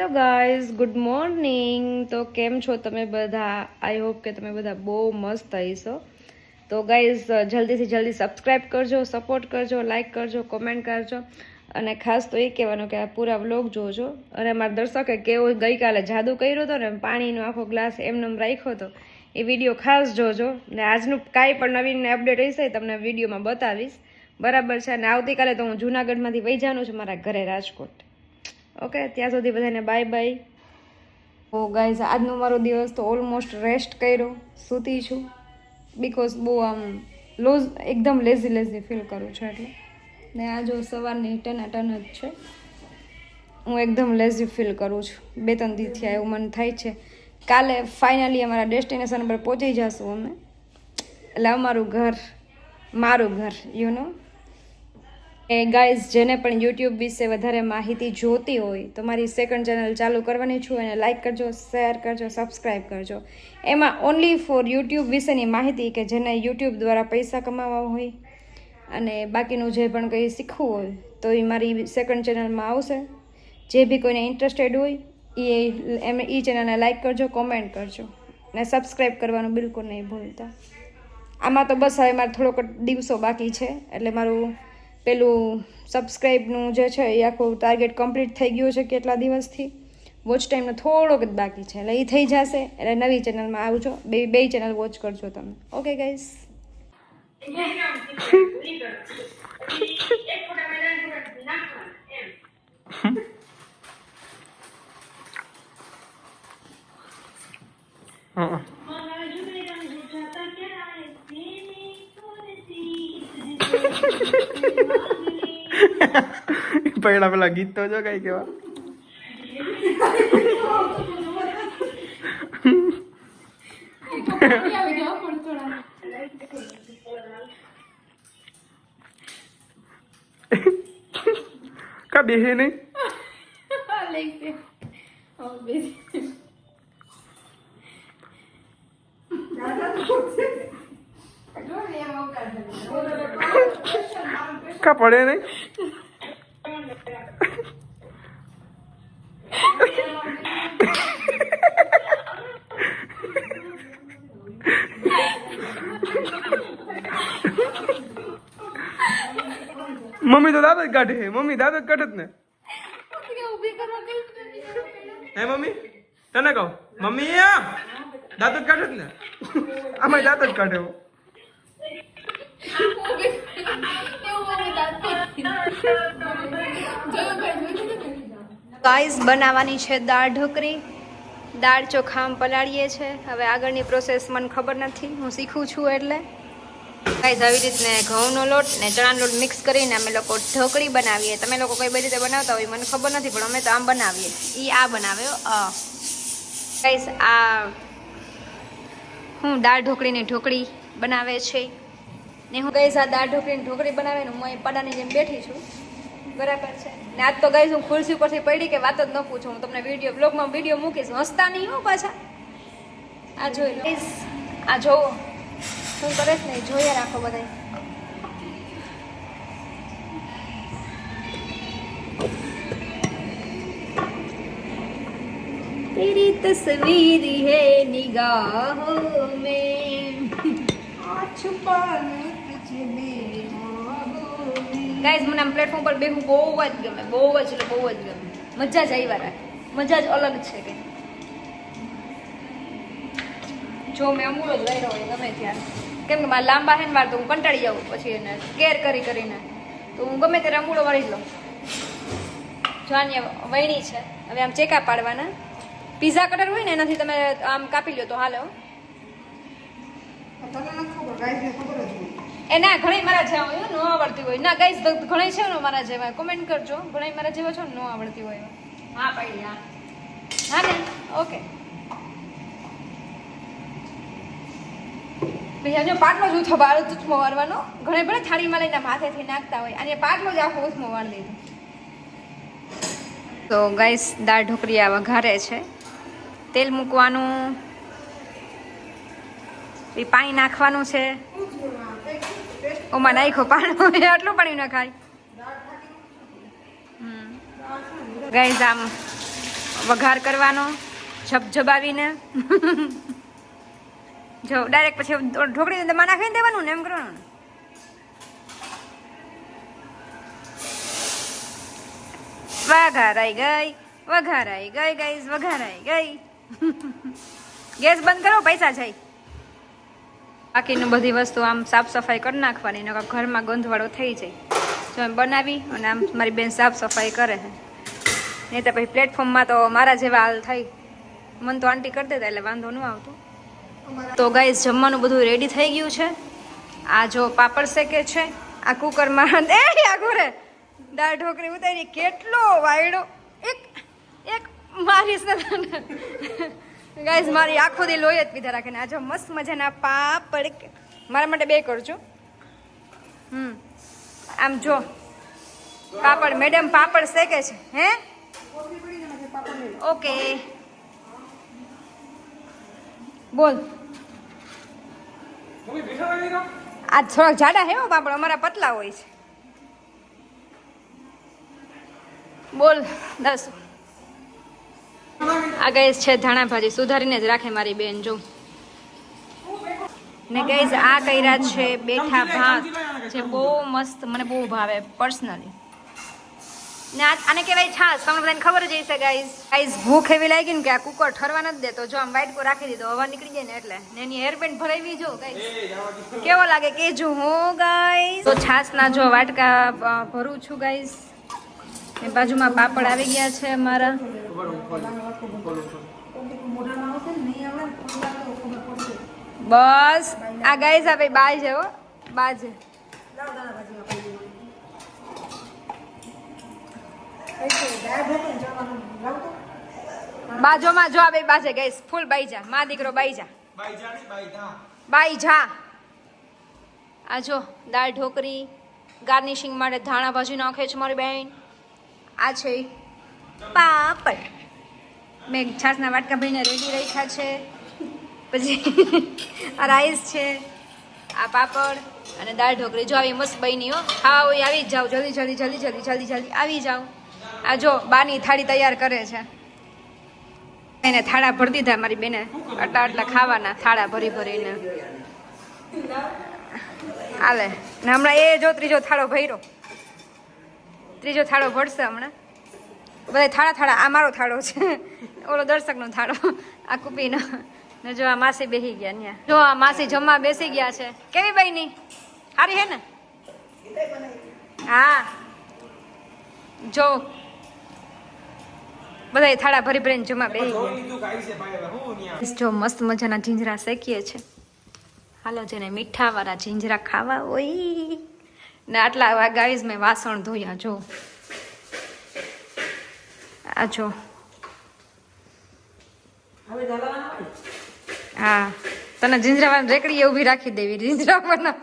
તો guys good morning. તો કેમ છો તમે બધા? આઈ હોપ કે તમે બધા બહુ મસ્ત હશો. તો ગાઈઝ જલ્દીથી જલ્દી સબસ્ક્રાઈબ કરજો, સપોર્ટ કરજો, લાઇક કરજો, કોમેન્ટ કરજો અને ખાસ તો એ કહેવાનું કે આ પૂરા વ્લોગ જોજો. અને મારા દર્શકે કેવો ગઈકાલે જાદુ કર્યો હતો ને, પાણીનો આખો ગ્લાસ એમને રાખ્યો હતો, એ વિડીયો ખાસ જોજો. ને આજનું કાંઈ પણ નવીન અપડેટ હશે તમને વિડીયોમાં બતાવીશ, બરાબર છે? અને આવતીકાલે તો હું જૂનાગઢમાંથી વહી જવાનું છું મારા ઘરે રાજકોટ. ઓકે, ત્યાં સુધી બધાને બાય બાય. તો ગાઈઝ આજનો મારો દિવસ તો ઓલમોસ્ટ રેસ્ટ કર્યો, સૂતી છું બિકોઝ બહુ આમ એકદમ લેઝી ફીલ કરું છું. એટલે ને આ જો સવારની ટન જ છે, હું એકદમ લેઝી ફીલ કરું છું. 2-3 દિવસથી એવું મને થાય છે. કાલે ફાઇનલી અમારા ડેસ્ટિનેશન પર પહોંચી જશું અમે, એટલે મારું ઘર યુ નો. એ ગાઈઝ જેને પણ યુટ્યુબ વિશે વધારે માહિતી જોતી હોય તો મારી સેકન્ડ ચેનલ ચાલુ કરવાની છું, અને લાઇક કરજો, શેર કરજો, સબસ્ક્રાઈબ કરજો. એમાં ઓનલી ફોર યુટ્યુબ વિશેની માહિતી કે જેને યુટ્યુબ દ્વારા પૈસા કમાવા હોય અને બાકીનું જે પણ કંઈ શીખવું હોય તો એ મારી સેકન્ડ ચેનલમાં આવશે. જે બી કોઈને ઇન્ટરેસ્ટેડ હોય એ ચેનલને લાઇક કરજો, કોમેન્ટ કરજો ને સબસ્ક્રાઈબ કરવાનું બિલકુલ નહીં ભૂલતા. આમાં તો બસ હવે મારે થોડોક દિવસો બાકી છે, એટલે મારું પેલું સબસ્ક્રાઈબનું જે છે એ આખું ટાર્ગેટ કમ્પ્લીટ થઈ ગયું છે કેટલા દિવસથી. વોચ ટાઈમનો થોડોક જ બાકી છે, એટલે એ થઈ જશે એટલે નવી ચેનલમાં આવજો. બે ચેનલ વોચ કરજો તમે. Okay guys. પેલા ગીત તો જો કઈ કેવા કા બેહે નહીં કા પડે નહીં. મમ્મી તો દાદા જ કાઢે છે, મમ્મી દાદા જ કાઢે જ ને. હે મમ્મી તને કહું, મમ્મી દાંત જ કાઢે જ ને, આમાં દાંત જ કાઢે. ગાઈઝ બનાવવાની છે દાળ ઢોકળી. દાળ ચોખામાં પલાળીએ છે. હવે આગળની પ્રોસેસ મને ખબર નથી, હું શીખું છું. એટલે ગાઈઝ આવી રીતને ઘઉંનો લોટ ને ચણાનો લોટ મિક્સ કરીને અમે લોકો ઢોકળી બનાવીએ. તમે લોકો કઈ બધી રીતે બનાવતા હોય મને ખબર નથી, પણ અમે તો આમ બનાવીએ. આ બનાવ્યો ગાઈઝ. આ હું દાળ ઢોકળીની ઢોકળી બનાવે છે ને હું ગાઈઝ આ દાળ ઢોકળીની ઢોકળી બનાવે ને હું અહીં પડાની જેમ બેઠી છું, બરાબર છે ને. આજ તો ગાઈઝ હું ખુરશી ઉપરથી પડી કે વાત જ ન પૂછું. હું તમને બ્લોગમાં વિડીયો મૂકીશ, હસતા નહીં હો પાછા. આ જોઈ લો ગાઈઝ, આ જોવો શું કરે છે ને, જોઈએ રાખો બધા. तेरी तस्वीर है निगाहों में ગાઈઝ મને આમ પ્લેટફોર્મ પર બેહવું બહુ જ ગમે, બહુ જ ગમે. મજા જ આવ્યા રાખે, મજા જ અલગ છે કે જો મેં અમૂલો જ લઈ રહ્યો હોય ગમે ત્યારે. કેમ કે મારા લાંબા હે ને વાર તો હું કંટાળી જાઉં પછી એને કેર કરીને, તો હું ગમે ત્યારે અમૂલો વાળી જ લઉં. જાનિયા વૈણી છે. હવે આમ ચેકા પાડવાના. પીઝા કટર હોય ને એનાથી તમે આમ કાપી લો તો હાલે. એ ના ઘણી મારા જેવા હોય, ન આવડતી હોય ના ગાઈઝ, ઘણી છે ને મારા જેવા. કોમેન્ટ કરજો ઘણી મારા જેવા છો ને ન આવડતી હોય. હા પાડી, હા ને. ઓકે જો પાટલો જ ઉથો બાર ઉથમો વારવાનો. ઘણે ભલે થાળીમાં લઈને માથેથી નાખતા હોય, અને પાટલો જ આખો ઉથમો વાર દીધો. તો ગાઈસ દાળ ઢોકળી આ વઘારે છે. તેલ મૂકવાનું, પાણી નાખવાનું છે. ઓમાં નાખો પાણી, આટલું પાણી ના ખાય. ગાઈઝ આમ વઘાર કરવાનો ઝબઝબાવીને જો ડાયરેક્ટ પછી ઢોકળી દમાં નાખીને દેવાનું ને એમ કરવાનું ને. વઘારાઈ ગઈ ગાઈસ, વઘારાઈ ગઈ. ગેસ બંધ કરો, પૈસા જાય. બાકીનું બધી વસ્તુ આમ સાફ સફાઈ કરી નાખવાની, નકર ઘરમાં ગંધવાળો થઈ જાય. જો એમ બનાવી અને આમ મારી બેન સાફ સફાઈ કરે છે. નહીં તો પછી પ્લેટફોર્મમાં તો મારા જેવા હાલ થઈ. મને તો આંટી કરી દેતા એટલે વાંધો ન આવતો. તો ગાઈસ જમવાનું બધું રેડી થઈ ગયું છે. આ જો પાપડ શેકે છે, આ કુકરમાં ઘરે દાળ ઢોકળી ઉતારી. કેટલો વાયડો એક મારીશ ને ગાઈસ, મારી આખો દી લોહી જ પીધા રાખે ને. આ જો મસ્ત મજાના પાપડ, મારા માટે 2 કરજો. આમ જો પાપડ, મેડમ પાપડ શેકે છે. હે ઓકે બોલ. આ થોડાક જાડા હે પાપડ, અમારા પતલા હોય છે. બોલ 10. આ ગેસ છે ધાણા ભાજી, સુધારીને જ રાખે મારી બેન. જો ને ગેસ આ કર્યા છે બેઠા ભાત, જે બહુ મસ્ત, મને બહુ ભાવે પર્સનલી. ને આને કહેવાય છાશ, તમને બધાને ખબર જ હશે ગાઈઝ. ભૂખ એવી લાગી ને કે આ કુકર ઠરવા નથી દેતો. જો આમ વાઇટ કો રાખી દીધો, હવા નીકળી જાય ને એટલે. ને એની હેરબેન્ડ ભરાવી જો ગાઈઝ, કેવો લાગે કેજો હો ગાઈઝ. તો છાશના જો વાટકા ભરું છું ગાઈઝ. એ બાજુમાં પાપડ આવી ગયા છે અમારા. બસ આ ગાઈઝ આ ભાઈ બાય છે હો, બાજે. બાજુમાં જો આ બે બાજે ગાઈસ, ફૂલ બાઈજા, માં દીકરો બાઈજા. બાઈજા. આ જો દાળ ઢોકરી, ગાર્નિશિંગ માટે ધાણા ભાજી નાખે છે મારી બેન. આ છે પાપડ, મેં છાસના વાટકા ભરીને રેડી રાખ્યા છે. પછી આ રાઈસ છે, આ પાપડ અને દાળ ઢોકરી. જો આવી મસ્ત બની હો, ખાવા હોય આવી જ જાઓ, જલ્દી જલ્દી જલ્દી જલ્દી જલ્દી જલ્દી આવી જાઓ. આ જો બાની થાળી તૈયાર કરે છે. એને થાળા ભરી દીધા મારી બેને, આટલા ખાવાના થાળા ભરી ભરીને હાલે. ને હમણાં એ જો ત્રીજો થાળો ભર્યો, ત્રીજો થાળો ભરશે હમણાં. બધા થાળા, આ મારો થાળો છે, ઓલો દર્શકનો થાળો, આ કુપીનો. ને જો આ માસી બેસી ગયા ત્યાં. જો આ માસી જમવા બેસી ગયા છે. કેવી બની? સારી હે ને? હા જો બધા થાળા ભરી ભરીને જમવા બેસી ગયા. જો મસ્ત મજાના જીંજરા શેકીએ છે. હાલો જેને મીઠા વાળા જીંજરા ખાવા હોય ને. આટલા ગાઈઝ મેં વાસણ ધોયા. જો આ જો, હા તને જીંજરા વાળા રેકડી ઊભી રાખી દેવી, જીંજરા બનાવ.